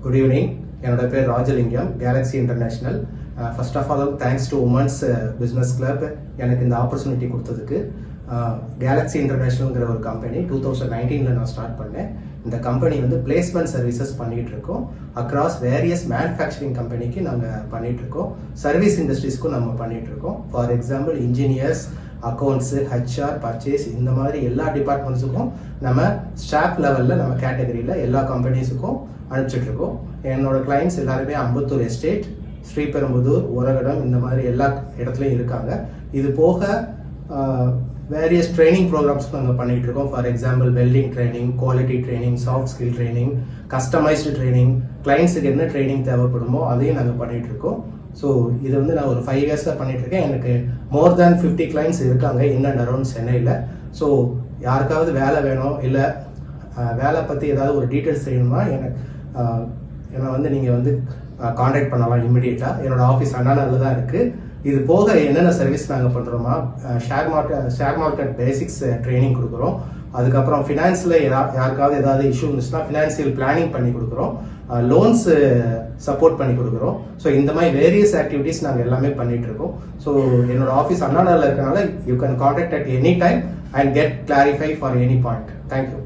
Good evening. என்னோட பேர் Rajalingam, galaxy international. First of all thanks to women's business club எனக்கு இந்த ஆப்பர்ச்சுனிட்டி கொடுத்ததுக்கு. கேலக்ஸி இன்டர்நேஷனல்ங்கிற ஒரு கம்பெனி 2019 நான் ஸ்டார்ட் பண்ணேன். இந்த கம்பெனி வந்து பிளேஸ்மெண்ட் சர்வீசஸ் பண்ணிட்டு இருக்கோம். அக்ராஸ் வேரியஸ் மேனுஃபேக்சரிங் கம்பெனிக்கு நாங்கள் பண்ணிட்டு இருக்கோம். சர்வீஸ் இண்டஸ்ட்ரீஸ்க்கும் நம்ம பண்ணிட்டு இருக்கோம். For example engineers, accounts, HR, purchase, இந்த மாதிரி எல்லா டிபார்ட்மெண்ட்ஸுக்கும் நம்ம ஸ்டாஃப் லெவலில் நம்ம கேட்டகரியில் எல்லா கம்பெனிஸுக்கும் அனுப்பிச்சிட்டு இருக்கோம். என்னோட கிளைண்ட்ஸ் எல்லாருமே அம்பத்தூர் எஸ்டேட், ஸ்ரீபெரும்புதூர், உரகடம், இந்த மாதிரி எல்லா இடத்துலையும் இருக்காங்க. இது போக வேரியஸ் ட்ரைனிங் ப்ரோக்ராம்ஸ் நாங்கள் பண்ணிட்டு இருக்கோம். For example welding training, quality training, soft skill training, customised training, கிளைண்ட்ஸுக்கு என்ன ட்ரைனிங் தேவைப்படுமோ அதையும் நாங்கள் பண்ணிட்டு இருக்கோம். ஸோ இது வந்து நான் ஒரு 5 இயர்ஸாக பண்ணிட்டு இருக்கேன். எனக்கு மோர் தேன் 50 கிளைண்ட்ஸ் இருக்காங்க இன் அண்ட் அரௌண்ட் சென்னையில். ஸோ யாருக்காவது வேலை வேணும், இல்லை வேலை பற்றி ஏதாவது ஒரு டீட்டெயில்ஸ் தெரியணும்னா என்னை வந்து நீங்கள் வந்து காண்டாக்ட் பண்ணலாம் இமிடியேட்டாக. என்னோட ஆஃபீஸ் அண்ணாநகரில் தான் இருக்குது. இது போக என்னென்ன சர்வீஸ் நாங்கள் பண்ணுறோமா, ஷேர் மார்க்கெட் பேசிக்ஸ் ட்ரைனிங் கொடுக்குறோம். அதுக்கப்புறம் ஃபினான்ஸில் யாருக்காவது ஏதாவது இஷ்யூ இருந்துச்சுன்னா ஃபினான்சியல் பிளானிங் பண்ணி கொடுக்குறோம். லோன்ஸ் சப்போர்ட் பண்ணி கொடுக்குறோம். ஸோ இந்த மாதிரி வேரியஸ் ஆக்டிவிட்டீஸ் நாங்கள் எல்லாமே பண்ணிட்டு இருக்கோம். ஸோ என்னோட ஆஃபீஸ் அண்ணாநகரில் இருக்கனால you can contact at any time and get clarify for any point. Thank you.